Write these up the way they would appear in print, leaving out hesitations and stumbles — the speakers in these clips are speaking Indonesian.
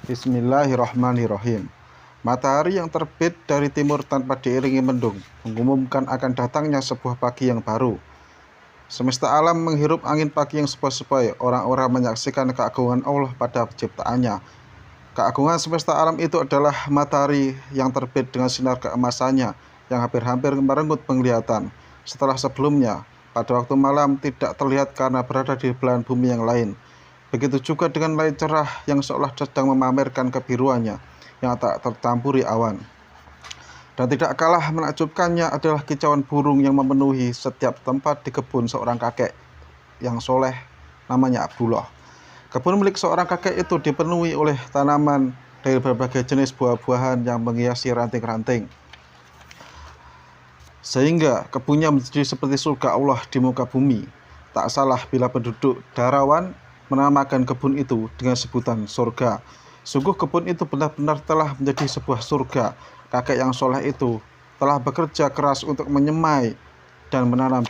Bismillahirrahmanirrahim. Matahari yang terbit dari timur tanpa diiringi mendung mengumumkan akan datangnya sebuah pagi yang baru. Semesta alam menghirup angin pagi yang sepoi-sepoi. Orang-orang menyaksikan keagungan Allah pada penciptaannya. Keagungan semesta alam itu adalah matahari yang terbit dengan sinar keemasannya yang hampir-hampir merenggut penglihatan. Setelah sebelumnya, pada waktu malam tidak terlihat karena berada di belahan bumi yang lain. Begitu juga dengan langit cerah yang seolah sedang memamerkan kebiruannya yang tak tercampuri awan. Dan tidak kalah menakjubkannya adalah kicauan burung yang memenuhi setiap tempat di kebun seorang kakek yang soleh namanya Abdullah. Kebun milik seorang kakek itu dipenuhi oleh tanaman dari berbagai jenis buah-buahan yang menghiasi ranting-ranting. Sehingga kebunnya menjadi seperti surga Allah di muka bumi. Tak salah bila penduduk Darawan menamakan kebun itu dengan sebutan surga. Sungguh kebun itu benar-benar telah menjadi sebuah surga. Kakek yang soleh itu telah bekerja keras untuk menyemai dan menanam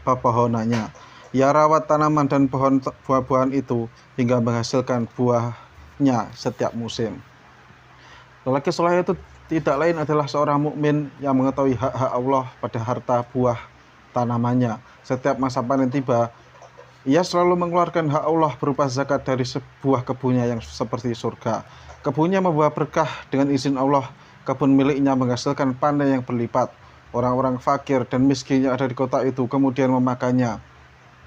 pepohonannya. Ia rawat tanaman dan pohon buah-buahan itu hingga menghasilkan buahnya setiap musim. Lelaki soleh itu tidak lain adalah seorang mukmin yang mengetahui hak-hak Allah pada harta buah tanamannya. Setiap masa panen tiba, ia selalu mengeluarkan hak Allah berupa zakat dari sebuah kebunnya yang seperti surga. Kebunnya membawa berkah dengan izin Allah. Kebun miliknya menghasilkan panen yang berlipat. Orang-orang fakir dan miskin yang ada di kota itu kemudian memakannya,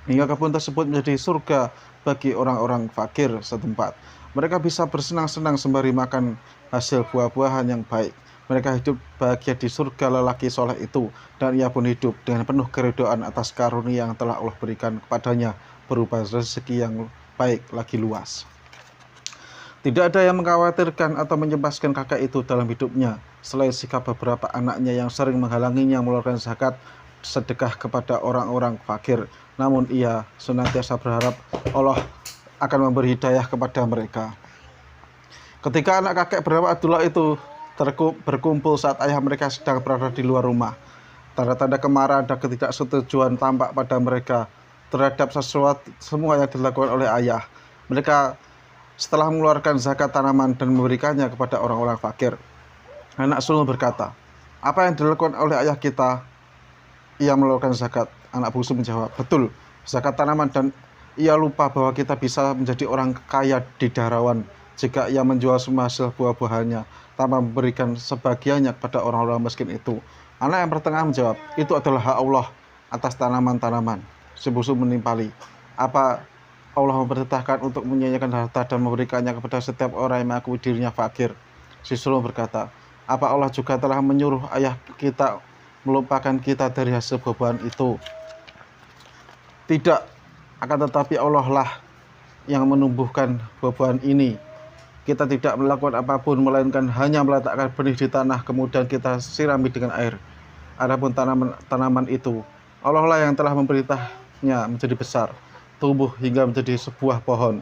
hingga kebun tersebut menjadi surga bagi orang-orang fakir setempat. Mereka bisa bersenang-senang sembari makan hasil buah-buahan yang baik. Mereka hidup bahagia di surga lelaki soleh itu, dan ia pun hidup dengan penuh keridhaan atas karunia yang telah Allah berikan kepadanya berupa rezeki yang baik lagi luas. Tidak ada yang mengkhawatirkan atau mencemaskan kakek itu dalam hidupnya, selain sikap beberapa anaknya yang sering menghalanginya mengeluarkan zakat sedekah kepada orang-orang fakir. Namun ia senantiasa berharap Allah akan memberi hidayah kepada mereka. Ketika anak kakek bernama Abdullah itu berkumpul saat ayah mereka sedang berada di luar rumah, tanda-tanda kemarahan dan ketidaksetujuan tampak pada mereka terhadap sesuatu semua yang dilakukan oleh ayah. Mereka setelah mengeluarkan zakat tanaman dan memberikannya kepada orang-orang fakir. Anak sulung berkata, "Apa yang dilakukan oleh ayah kita? Ia mengeluarkan zakat." Anak bungsu menjawab, "Betul, zakat tanaman, dan ia lupa bahwa kita bisa menjadi orang kaya di Darawan jika ia menjual semua hasil buah-buahannya tanpa memberikan sebagiannya kepada orang-orang miskin itu." Anak yang pertengah menjawab, "Itu adalah hak Allah atas tanaman-tanaman." Si bungsu menimpali, "Apa Allah memerintahkan untuk menyanyikan harta dan memberikannya kepada setiap orang yang mengakui dirinya fakir?" Si sulung berkata, "Apa Allah juga telah menyuruh ayah kita melupakan kita dari hasil buah-buahan itu?" Tidak, akan tetapi Allah lah yang menumbuhkan buah-buahan ini. Kita tidak melakukan apapun melainkan hanya meletakkan benih di tanah kemudian kita sirami dengan air. Adapun tanaman itu, Allah lah yang telah memerintahnya menjadi besar, tumbuh hingga menjadi sebuah pohon.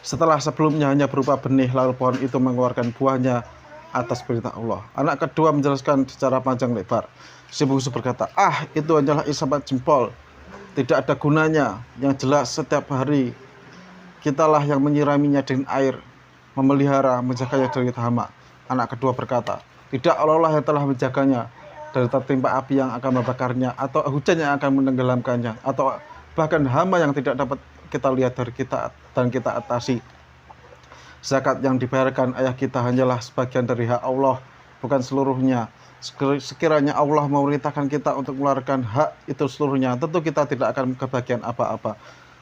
Setelah sebelumnya hanya berupa benih, lalu pohon itu mengeluarkan buahnya atas perintah Allah. Anak kedua menjelaskan secara panjang lebar. Si bungsu berkata, itu hanyalah isapat jempol. Tidak ada gunanya. Yang jelas setiap hari kitalah yang menyiraminya dengan air, memelihara, menjaganya dari hama. Anak kedua berkata, tidak, Allah lah yang telah menjaganya dari tertimpa api yang akan membakarnya, atau hujan yang akan menenggelamkannya, atau bahkan hama yang tidak dapat kita lihat dari kita dan kita atasi. Zakat yang dibayarkan ayah kita hanyalah sebagian dari hak Allah, bukan seluruhnya. Sekiranya Allah memerintahkan kita untuk mengeluarkan hak itu seluruhnya, tentu kita tidak akan kebagian apa-apa.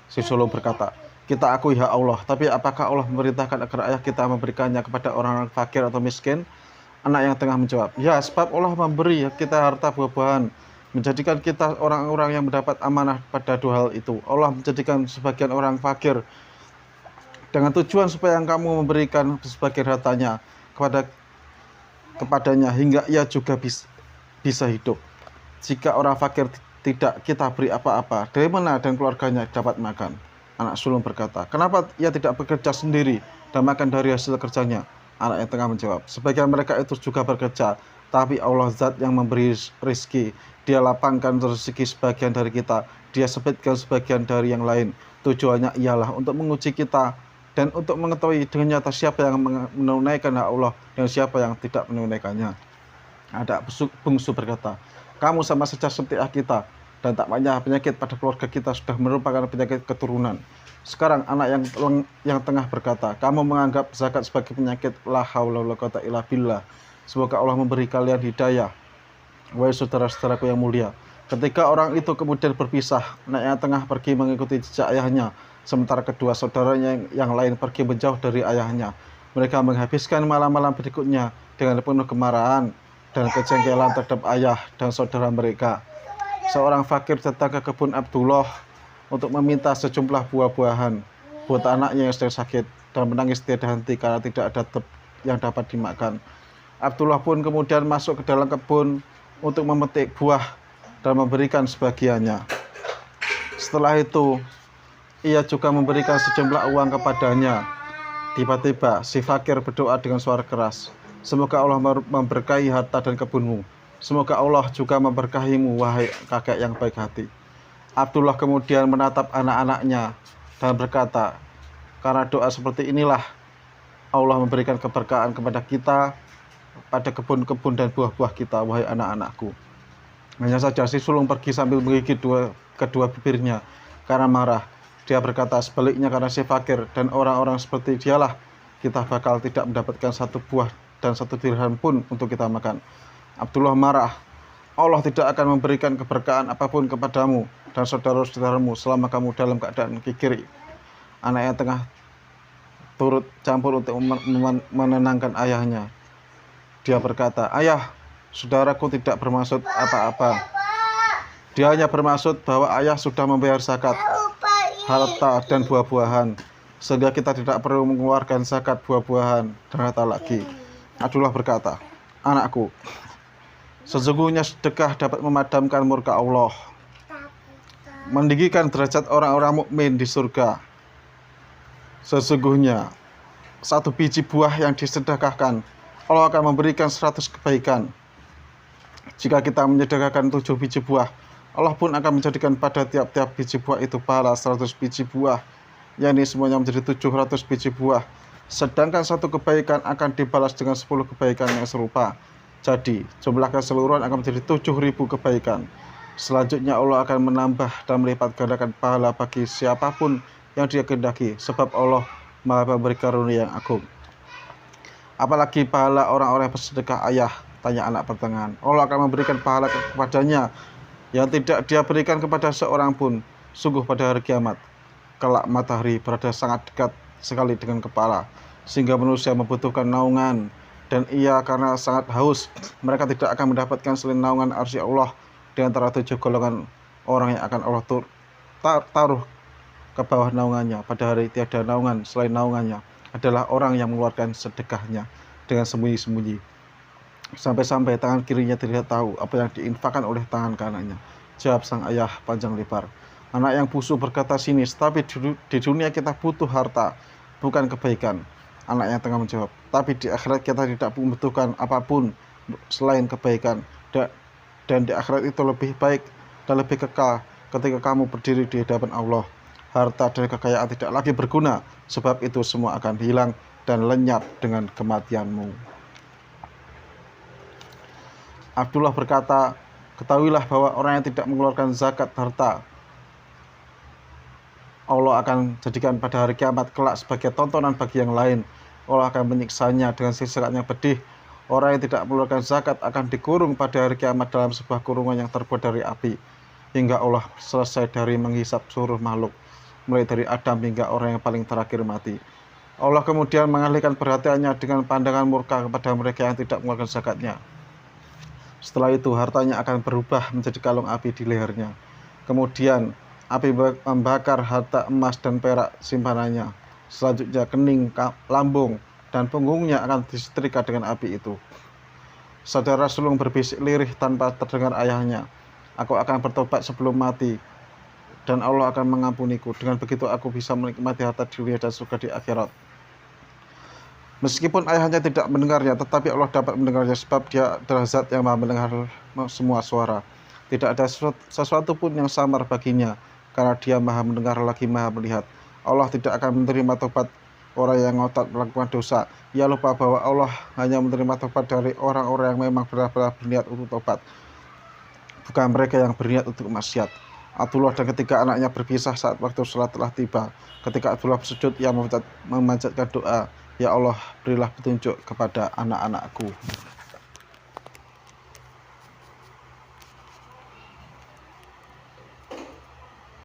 Si sulung berkata, kita akui hak Allah, tapi apakah Allah memerintahkan agar ayah kita memberikannya kepada orang-orang fakir atau miskin? Anak yang tengah menjawab, ya, sebab Allah memberi kita harta buah-buahan, menjadikan kita orang-orang yang mendapat amanah pada dua hal itu. Allah menjadikan sebagian orang fakir dengan tujuan supaya kamu memberikan sebagian hartanya kepadanya hingga ia juga bisa hidup. Jika orang fakir tidak kita beri apa-apa, dari mana dan keluarganya dapat makan? Anak sulung berkata, kenapa ia tidak bekerja sendiri dan makan dari hasil kerjanya? Anak yang tengah menjawab, sebagian mereka itu juga bekerja, tapi Allah zat yang memberi rezeki. Dia lapangkan rezeki sebagian dari kita, dia sempitkan sebagian dari yang lain. Tujuannya ialah untuk menguji kita dan untuk mengetahui dengan nyata siapa yang menunaikan hak Allah dan siapa yang tidak menunaikannya. Anak bungsu berkata, kamu sama saja seperti kita, dan tak banyak penyakit pada keluarga kita sudah merupakan penyakit keturunan. Sekarang anak yang tengah berkata, kamu menganggap zakat sebagai penyakit. La haula wala quwata illa billah. Semoga Allah memberi kalian hidayah. Wahai saudara-saudaraku yang mulia, ketika orang itu kemudian berpisah, anak yang tengah pergi mengikuti jejak ayahnya, sementara kedua saudaranya yang lain pergi menjauh dari ayahnya. Mereka menghabiskan malam-malam berikutnya dengan penuh kemarahan dan kejengkelan terhadap ayah dan saudara mereka. Seorang fakir datang ke kebun Abdullah untuk meminta sejumlah buah-buahan buat anaknya yang sedang sakit dan menangis tiada henti karena tidak ada yang dapat dimakan. Abdullah pun kemudian masuk ke dalam kebun untuk memetik buah dan memberikan sebagiannya. Setelah itu, ia juga memberikan sejumlah uang kepadanya. Tiba-tiba, si fakir berdoa dengan suara keras, semoga Allah memberkahi harta dan kebunmu. Semoga Allah juga memberkahimu, wahai kakek yang baik hati. Abdullah kemudian menatap anak-anaknya dan berkata, karena doa seperti inilah Allah memberikan keberkahan kepada kita pada kebun-kebun dan buah-buah kita, wahai anak-anakku. Hanya saja si sulung pergi sambil menggigit kedua bibirnya karena marah. Dia berkata, sebaliknya karena si fakir dan orang-orang seperti dialah, kita bakal tidak mendapatkan satu buah dan satu dirham pun untuk kita makan. Abdullah marah. Allah tidak akan memberikan keberkahan apapun kepadamu dan saudara-saudaramu selama kamu dalam keadaan kikir. Anak yang tengah turut campur untuk menenangkan ayahnya. Dia berkata, ayah, saudaraku tidak bermaksud apa-apa. Dia hanya bermaksud bahwa ayah sudah membayar zakat, harta dan buah-buahan, sehingga kita tidak perlu mengeluarkan zakat buah-buahan dan harta lagi. Abdullah berkata, anakku, sesungguhnya sedekah dapat memadamkan murka Allah, meninggikan derajat orang-orang mukmin di surga. Sesungguhnya satu biji buah yang disedekahkan, Allah akan memberikan 100 kebaikan. Jika kita menyedekahkan 7 biji buah, Allah pun akan menjadikan pada tiap-tiap biji buah itu pahala 100 biji buah, yakni semuanya menjadi 700 biji buah. Sedangkan satu kebaikan akan dibalas dengan 10 kebaikan yang serupa. Jadi, jumlah keseluruhan akan menjadi 7.000 kebaikan. Selanjutnya Allah akan menambah dan melipat gandakan pahala bagi siapapun yang dia kehendaki, sebab Allah Maha Pemberi karunia yang agung. Apalagi pahala orang-orang yang bersedekah ayah, tanya anak pertengahan. Allah akan memberikan pahala kepadanya yang tidak dia berikan kepada seorang pun. Sungguh pada hari kiamat, kelak matahari berada sangat dekat sekali dengan kepala, sehingga manusia membutuhkan naungan. Dan ia karena sangat haus, mereka tidak akan mendapatkan selain naungan arsy Allah di antara 7 golongan orang yang akan Allah taruh ke bawah naungannya. Pada hari tiada naungan selain naungannya adalah orang yang mengeluarkan sedekahnya dengan sembunyi-sembunyi, sampai-sampai tangan kirinya tidak tahu apa yang diinfakkan oleh tangan kanannya. Jawab sang ayah panjang lebar. Anak yang busuk berkata sinis, tapi di dunia kita butuh harta, bukan kebaikan. Anak yang tengah menjawab, tapi di akhirat kita tidak membutuhkan apapun selain kebaikan, dan di akhirat itu lebih baik dan lebih kekal ketika kamu berdiri di hadapan Allah. Harta dan kekayaan tidak lagi berguna, sebab itu semua akan hilang dan lenyap dengan kematianmu. Abdullah berkata, ketahuilah bahwa orang yang tidak mengeluarkan zakat harta, Allah akan jadikan pada hari kiamat kelak sebagai tontonan bagi yang lain. Allah akan menyiksanya dengan siksaan yang pedih. Orang yang tidak mengeluarkan zakat akan dikurung pada hari kiamat dalam sebuah kurungan yang terbuat dari api, hingga Allah selesai dari menghisap seluruh makhluk, mulai dari Adam hingga orang yang paling terakhir mati. Allah kemudian mengalihkan perhatiannya dengan pandangan murka kepada mereka yang tidak mengeluarkan zakatnya. Setelah itu hartanya akan berubah menjadi kalung api di lehernya. Kemudian api membakar harta emas dan perak simpanannya. Selanjutnya kening, lambung, dan punggungnya akan disetrika dengan api itu. Saudara sulung berbisik lirih tanpa terdengar ayahnya, aku akan bertobat sebelum mati, dan Allah akan mengampuniku. Dengan begitu aku bisa menikmati harta dunia dan surga di akhirat. Meskipun ayahnya tidak mendengarnya, tetapi Allah dapat mendengarnya, sebab dia adalah zat yang maha mendengar semua suara. Tidak ada sesuatu pun yang samar baginya, karena dia maha mendengar lagi maha melihat. Allah tidak akan menerima tobat orang yang ngotot melakukan dosa. Ia lupa bahwa Allah hanya menerima tobat dari orang-orang yang memang benar-benar berniat untuk tobat, bukan mereka yang berniat untuk maksiat. Abdullah dan ketiga anaknya berpisah saat waktu sholat telah tiba. Ketika Abdullah bersujud, ia memanjatkan doa, "Ya Allah, berilah petunjuk kepada anak-anakku."